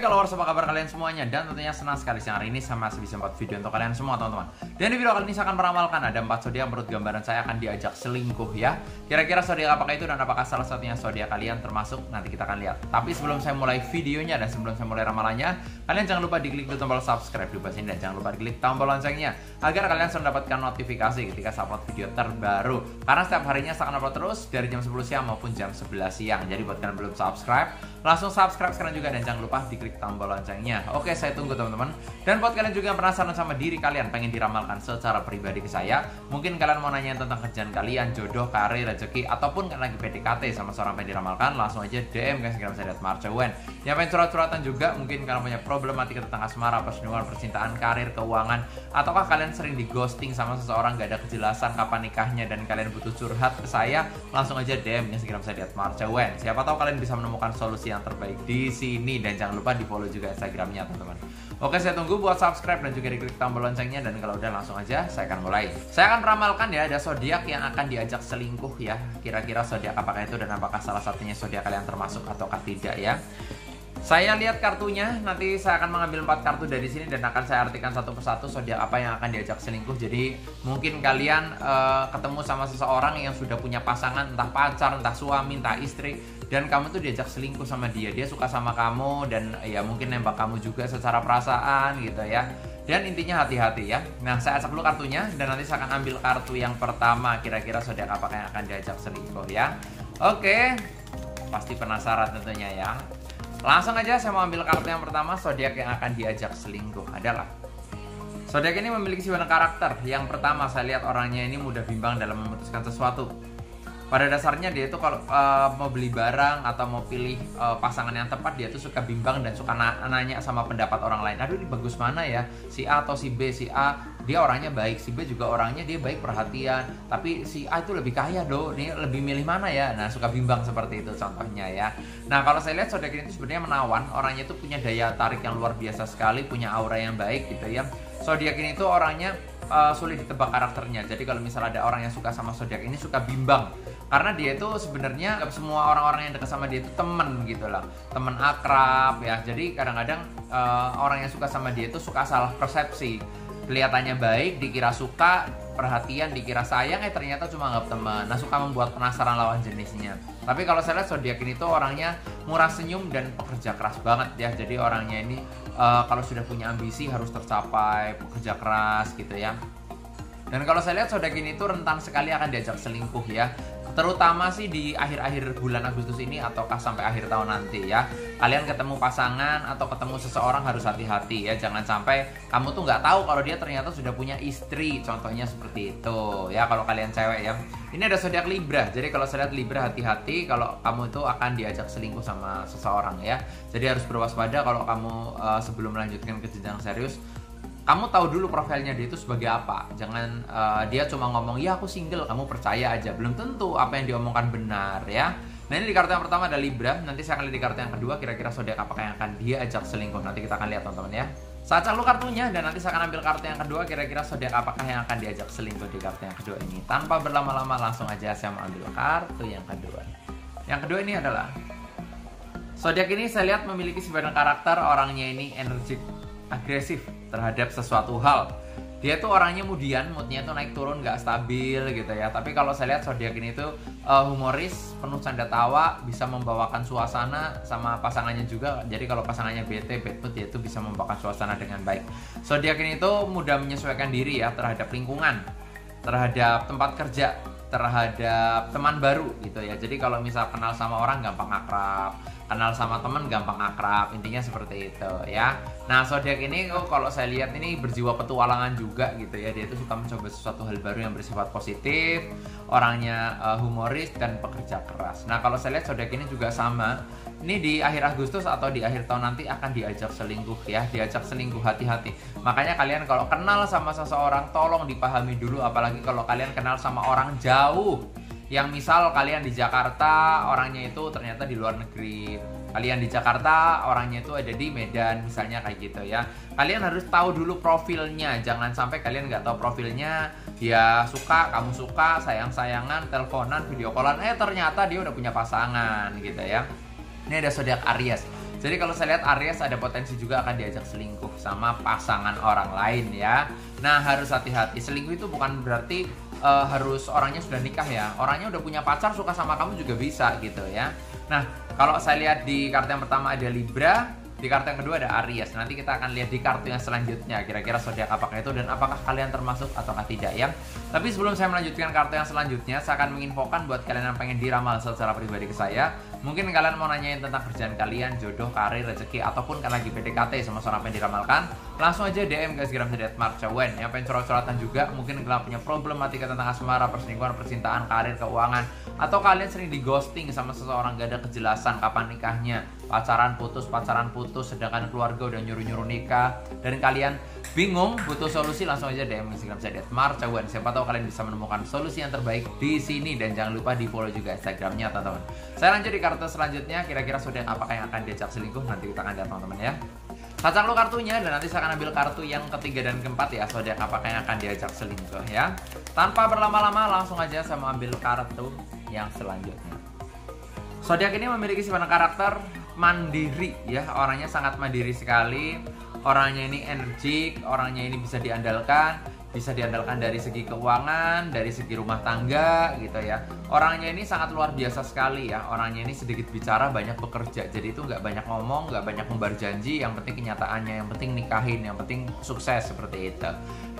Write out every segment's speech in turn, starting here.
followers, apa kabar kalian semuanya? Dan tentunya senang sekali siang hari ini saya masih bisa membuat video untuk kalian semua teman-teman. Dan di video kali ini saya akan meramalkan ada 4 zodiak menurut gambaran saya akan diajak selingkuh ya. Kira-kira zodiak apakah itu dan apakah salah satunya zodiak kalian termasuk? Nanti kita akan lihat. Tapi sebelum saya mulai videonya dan sebelum saya mulai ramalannya, kalian jangan lupa diklik tombol subscribe di bawah sini dan jangan lupa diklik tombol loncengnya agar kalian selalu mendapatkan notifikasi ketika saya upload video terbaru. Karena setiap harinya saya akan upload terus dari jam 10 siang maupun jam 11 siang. Jadi buat kalian belum subscribe, langsung subscribe sekarang juga dan jangan lupa diklik tombol loncengnya. Oke, saya tunggu teman-teman. Dan buat kalian juga yang penasaran sama diri kalian, pengen diramalkan secara pribadi ke saya, mungkin kalian mau nanya tentang kerjaan kalian, jodoh, karir, rezeki, ataupun kalian lagi PDKT sama seorang pengen diramalkan, langsung aja DM ke Instagram saya @marcewen. Yang pengen curhat-curhatan juga, mungkin kalian punya problematika tentang asmara, perselingkuhan, percintaan, karir, keuangan, ataukah kalian sering di ghosting sama seseorang, gak ada kejelasan kapan nikahnya dan kalian butuh curhat ke saya, langsung aja DM ke Instagram saya @marcewen. Siapa tahu kalian bisa menemukan solusi yang terbaik di sini dan jangan lupa di follow juga Instagramnya teman-teman. Oke, saya tunggu buat subscribe dan juga diklik tombol loncengnya dan kalau udah langsung aja saya akan mulai. Saya akan ramalkan ya ada zodiak yang akan diajak selingkuh ya. Kira-kira zodiak apakah itu dan apakah salah satunya zodiak kalian termasuk ataukah tidak ya. Saya lihat kartunya, nanti saya akan mengambil 4 kartu dari sini dan akan saya artikan satu persatu zodiak apa yang akan diajak selingkuh. Jadi mungkin kalian ketemu sama seseorang yang sudah punya pasangan, entah pacar, entah suami, entah istri, dan kamu tuh diajak selingkuh sama dia. Dia suka sama kamu dan ya mungkin nembak kamu juga secara perasaan gitu ya. Dan intinya hati-hati ya. Nah, saya acak dulu kartunya dan nanti saya akan ambil kartu yang pertama. Kira-kira zodiak apa yang akan diajak selingkuh ya. Oke, pasti penasaran tentunya ya. Langsung aja saya mau ambil kartu yang pertama. Zodiak yang akan diajak selingkuh adalah zodiak ini memiliki sifat karakter. Yang pertama, saya lihat orangnya ini mudah bimbang dalam memutuskan sesuatu. Pada dasarnya dia itu kalau mau beli barang atau mau pilih pasangan yang tepat, dia tuh suka bimbang dan suka nanya sama pendapat orang lain. Aduh, ini bagus mana ya, si A atau si B. Si A dia orangnya baik, si B juga orangnya dia baik, perhatian, tapi si A itu lebih kaya doh, ini lebih milih mana ya. Nah, suka bimbang seperti itu contohnya ya. Nah, kalau saya lihat zodiak ini itu sebenarnya menawan. Orangnya itu punya daya tarik yang luar biasa sekali, punya aura yang baik gitu ya. Zodiak ini tuh orangnya sulit ditebak karakternya. Jadi kalau misalnya ada orang yang suka sama zodiak ini suka bimbang, karena dia itu sebenarnya semua orang-orang yang dekat sama dia itu temen gitu lah, temen akrab ya. Jadi kadang-kadang orang yang suka sama dia itu suka salah persepsi. Kelihatannya baik, dikira suka, perhatian, dikira sayang, ternyata cuma anggap teman. Nah, suka membuat penasaran lawan jenisnya. Tapi kalau saya lihat zodiak ini tuh orangnya murah senyum dan pekerja keras banget ya. Jadi orangnya ini kalau sudah punya ambisi harus tercapai, pekerja keras gitu ya. Dan kalau saya lihat zodiak ini tuh rentan sekali akan diajak selingkuh ya. Terutama sih di akhir-akhir bulan Agustus ini ataukah sampai akhir tahun nanti ya. Kalian ketemu pasangan atau ketemu seseorang harus hati-hati ya. Jangan sampai kamu tuh nggak tahu kalau dia ternyata sudah punya istri. Contohnya seperti itu ya kalau kalian cewek ya. Ini ada zodiak Libra. Jadi kalau saya lihat Libra, hati-hati kalau kamu itu akan diajak selingkuh sama seseorang ya. Jadi harus berwaspada kalau kamu sebelum melanjutkan ke jenjang serius, kamu tahu dulu profilnya dia itu sebagai apa. Jangan dia cuma ngomong, ya aku single, kamu percaya aja. Belum tentu apa yang diomongkan benar ya. Nah, ini di kartu yang pertama ada Libra. Nanti saya akan lihat di kartu yang kedua, kira-kira zodiak apakah yang akan dia ajak selingkuh. Nanti kita akan lihat teman-teman ya. Saya acak dulu kartunya dan nanti saya akan ambil kartu yang kedua, kira-kira zodiak apakah yang akan diajak selingkuh di kartu yang kedua ini. Tanpa berlama-lama langsung aja saya mau ambil kartu yang kedua. Yang kedua ini adalah zodiak ini saya lihat memiliki sifat karakter. Orangnya ini energik, agresif terhadap sesuatu hal. Dia tuh orangnya moodnya tuh naik turun, gak stabil gitu ya. Tapi kalau saya lihat zodiak ini tuh humoris, penuh canda tawa, bisa membawakan suasana sama pasangannya juga. Jadi kalau pasangannya bete, bad mood, dia tuh bisa membawakan suasana dengan baik. Zodiak ini tuh mudah menyesuaikan diri ya terhadap lingkungan, terhadap tempat kerja, terhadap teman baru gitu ya. Jadi kalau misal kenal sama orang gampang akrab, kenal sama teman gampang akrab, intinya seperti itu ya. Nah, zodiak ini kalau saya lihat ini berjiwa petualangan juga gitu ya. Dia itu suka mencoba sesuatu hal baru yang bersifat positif, orangnya humoris dan pekerja keras. Nah, kalau saya lihat zodiak ini juga sama. Ini di akhir Agustus atau di akhir tahun nanti akan diajak selingkuh ya. Diajak selingkuh, hati-hati. Makanya kalian kalau kenal sama seseorang tolong dipahami dulu, apalagi kalau kalian kenal sama orang jauh. Yang misal kalian di Jakarta, orangnya itu ternyata di luar negeri. Kalian di Jakarta, orangnya itu ada di Medan, misalnya kayak gitu ya. Kalian harus tahu dulu profilnya. Jangan sampai kalian nggak tahu profilnya. Dia suka, kamu suka, sayang-sayangan, teleponan, video callan, ternyata dia udah punya pasangan gitu ya. Ini ada zodiak Aries. Jadi kalau saya lihat Aries ada potensi juga akan diajak selingkuh sama pasangan orang lain ya. Nah, harus hati-hati. Selingkuh itu bukan berarti harus orangnya sudah nikah ya. Orangnya udah punya pacar, suka sama kamu juga bisa gitu ya. Nah, kalau saya lihat di kartu yang pertama ada Libra, di kartu yang kedua ada Aries. Nanti kita akan lihat di kartu yang selanjutnya kira-kira zodiak apakah itu dan apakah kalian termasuk ataukah tidak ya. Tapi sebelum saya melanjutkan kartu yang selanjutnya, saya akan menginfokan buat kalian yang pengen diramal secara pribadi ke saya. Mungkin kalian mau nanyain tentang kerjaan kalian, jodoh, karir, rezeki, ataupun kalian lagi PDKT sama seorang pengen diramalkan, langsung aja DM ke Instagram saya @marcawen. Yang pengen curhat-curhatan juga, mungkin kalian punya problematika tentang asmara, perselingkuhan, percintaan, karir, keuangan, atau kalian sering di ghosting sama seseorang, gak ada kejelasan kapan nikahnya, pacaran putus, sedangkan keluarga udah nyuruh-nyuruh nikah, dan kalian bingung butuh solusi, langsung aja DM Instagram saya @marcawen. Siapa tahu kalian bisa menemukan solusi yang terbaik di sini, dan jangan lupa di follow juga Instagramnya teman-teman. Saya lanjut di kartu selanjutnya, kira-kira zodiak apakah yang akan diajak selingkuh, nanti kita akan lihat teman-teman ya. Kacang dulu kartunya, dan nanti saya akan ambil kartu yang ketiga dan keempat ya, zodiak apakah yang akan diajak selingkuh ya. Tanpa berlama-lama, langsung aja saya mau ambil kartu yang selanjutnya. Zodiak ini memiliki sifat karakter mandiri ya, orangnya sangat mandiri sekali. Orangnya ini energik, orangnya ini bisa diandalkan dari segi keuangan, dari segi rumah tangga gitu ya. Orangnya ini sangat luar biasa sekali ya. Orangnya ini sedikit bicara, banyak bekerja. Jadi itu nggak banyak ngomong, nggak banyak membar janji. Yang penting kenyataannya, yang penting nikahin, yang penting sukses, seperti itu.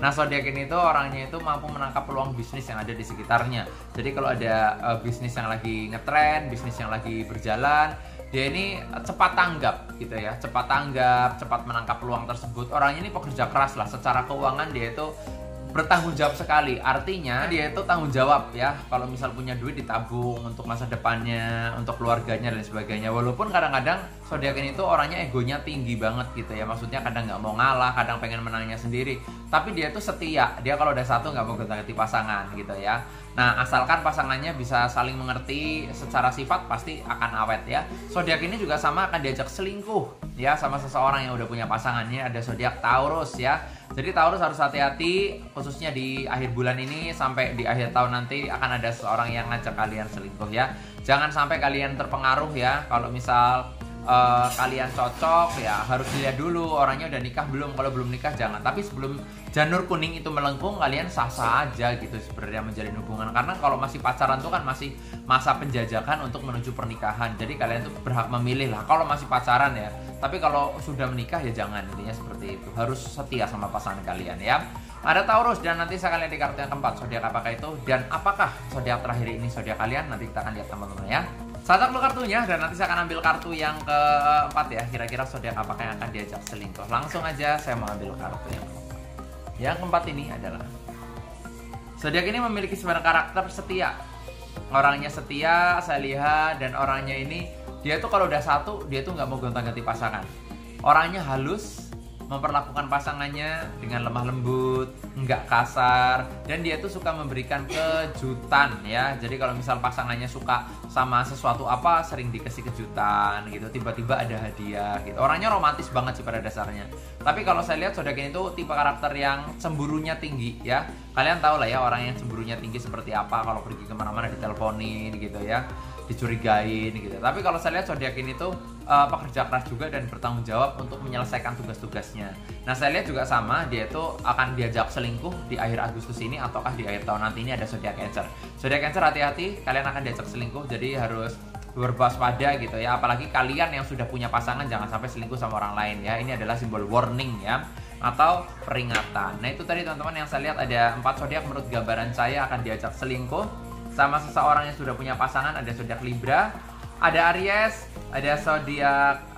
Nah, zodiak ini tuh orangnya itu mampu menangkap peluang bisnis yang ada di sekitarnya. Jadi kalau ada bisnis yang lagi ngetren, bisnis yang lagi berjalan, dia ini cepat tanggap gitu ya, cepat menangkap peluang tersebut. Orangnya ini pekerja keras lah, secara keuangan dia itu bertanggung jawab sekali. Artinya dia itu tanggung jawab ya. Kalau misal punya duit ditabung untuk masa depannya, untuk keluarganya dan sebagainya. Walaupun kadang-kadang zodiak ini tuh orangnya egonya tinggi banget gitu ya. Maksudnya kadang nggak mau ngalah, kadang pengen menangnya sendiri. Tapi dia tuh setia. Dia kalau udah satu nggak mau ganti pasangan gitu ya. Nah, asalkan pasangannya bisa saling mengerti secara sifat, pasti akan awet ya. Zodiak ini juga sama akan diajak selingkuh ya sama seseorang yang udah punya pasangannya. Ada zodiak Taurus ya. Jadi Taurus harus hati-hati, khususnya di akhir bulan ini sampai di akhir tahun nanti akan ada seseorang yang ngajak kalian selingkuh ya. Jangan sampai kalian terpengaruh ya. Kalau misal kalian cocok ya, harus dilihat dulu orangnya udah nikah belum. Kalau belum nikah jangan. Tapi sebelum janur kuning itu melengkung, kalian sah-sah aja gitu sebenarnya menjalin hubungan. Karena kalau masih pacaran tuh kan masih masa penjajakan untuk menuju pernikahan. Jadi kalian tuh berhak memilih lah kalau masih pacaran ya. Tapi kalau sudah menikah ya jangan, intinya seperti itu. Harus setia sama pasangan kalian ya. Ada Taurus, dan nanti saya akan lihat di kartu yang keempat zodiak apakah itu, dan apakah zodiak terakhir ini zodiak kalian. Nanti kita akan lihat teman-teman ya. Sacak dulu kartunya, dan nanti saya akan ambil kartu yang keempat ya. Kira-kira zodiak apakah yang akan diajak selingkuh. Langsung aja saya mau ambil kartu yang keempat. Yang keempat ini adalah zodiak ini memiliki sifat karakter setia. Orangnya setia, saya lihat, dan orangnya ini dia tuh kalau udah satu, dia tuh nggak mau gonta-ganti pasangan. Orangnya halus, memperlakukan pasangannya dengan lemah lembut, nggak kasar, dan dia tuh suka memberikan kejutan ya. Jadi kalau misal pasangannya suka sama sesuatu apa, sering dikasih kejutan gitu, tiba-tiba ada hadiah gitu. Orangnya romantis banget sih pada dasarnya. Tapi kalau saya lihat zodiak ini tuh tipe karakter yang cemburunya tinggi ya. Kalian tahu lah ya orang yang cemburunya tinggi seperti apa. Kalau pergi kemana-mana diteleponin gitu ya, dicurigain gitu. Tapi kalau saya lihat zodiak ini tuh pekerja keras juga dan bertanggung jawab untuk menyelesaikan tugas-tugasnya. Nah, saya lihat juga sama, dia itu akan diajak selingkuh di akhir Agustus ini ataukah di akhir tahun nanti. Ini ada zodiak Cancer. Zodiak Cancer, hati-hati, kalian akan diajak selingkuh, jadi harus berwaspada gitu ya. Apalagi kalian yang sudah punya pasangan, jangan sampai selingkuh sama orang lain ya. Ini adalah simbol warning ya, atau peringatan. Nah, itu tadi teman-teman yang saya lihat ada 4 zodiak menurut gambaran saya akan diajak selingkuh sama seseorang yang sudah punya pasangan. Ada zodiak Libra, ada Aries, ada zodiak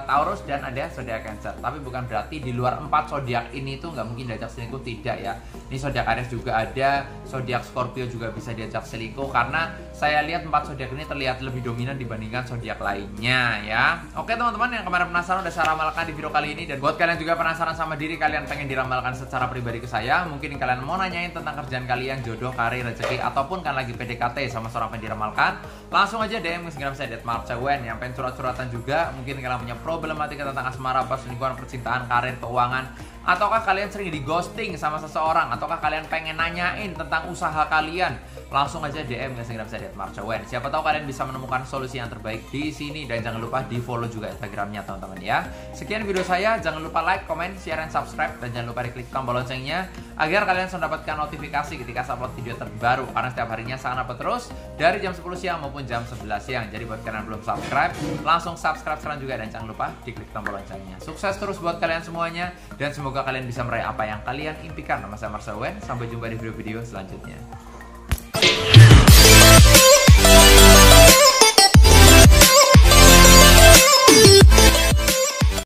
Taurus, dan ada zodiak Cancer. Tapi bukan berarti di luar 4 zodiak ini tuh nggak mungkin diajak selingkuh, tidak ya. Ini zodiak Aries juga ada, zodiak Scorpio juga bisa diajak selingkuh, karena saya lihat 4 zodiak ini terlihat lebih dominan dibandingkan zodiak lainnya ya. Oke teman-teman, yang kemarin penasaran udah saya ramalkan di video kali ini, dan buat kalian juga penasaran sama diri kalian, pengen diramalkan secara pribadi ke saya, mungkin kalian mau nanyain tentang kerjaan kalian, jodoh, karir, rezeki, ataupun kan lagi PDKT sama seorang pengen diramalkan, langsung aja DM Instagram saya @marcawen. Yang pengen curhat-curhatan juga, mungkin kalian punya problematika tentang asmara, perselingkuhan, percintaan, karir, keuangan, Ataukah kalian sering di ghosting sama seseorang? Ataukah kalian pengen nanyain tentang usaha kalian? Langsung aja DM ke Instagram saya @marcowen. Siapa tahu kalian bisa menemukan solusi yang terbaik di sini. Dan jangan lupa di follow juga Instagramnya teman-teman ya. Sekian video saya, jangan lupa like, comment, share, dan subscribe. Dan jangan lupa diklik tombol loncengnya agar kalian bisa mendapatkan notifikasi ketika saya upload video terbaru. Karena setiap harinya saya upload terus dari jam 10 siang maupun jam 11 siang. Jadi buat kalian yang belum subscribe, langsung subscribe sekarang juga. Dan jangan lupa diklik tombol loncengnya. Sukses terus buat kalian semuanya. Dan semoga kalian bisa meraih apa yang kalian impikan. Nama saya Marcowen. Sampai jumpa di video-video selanjutnya.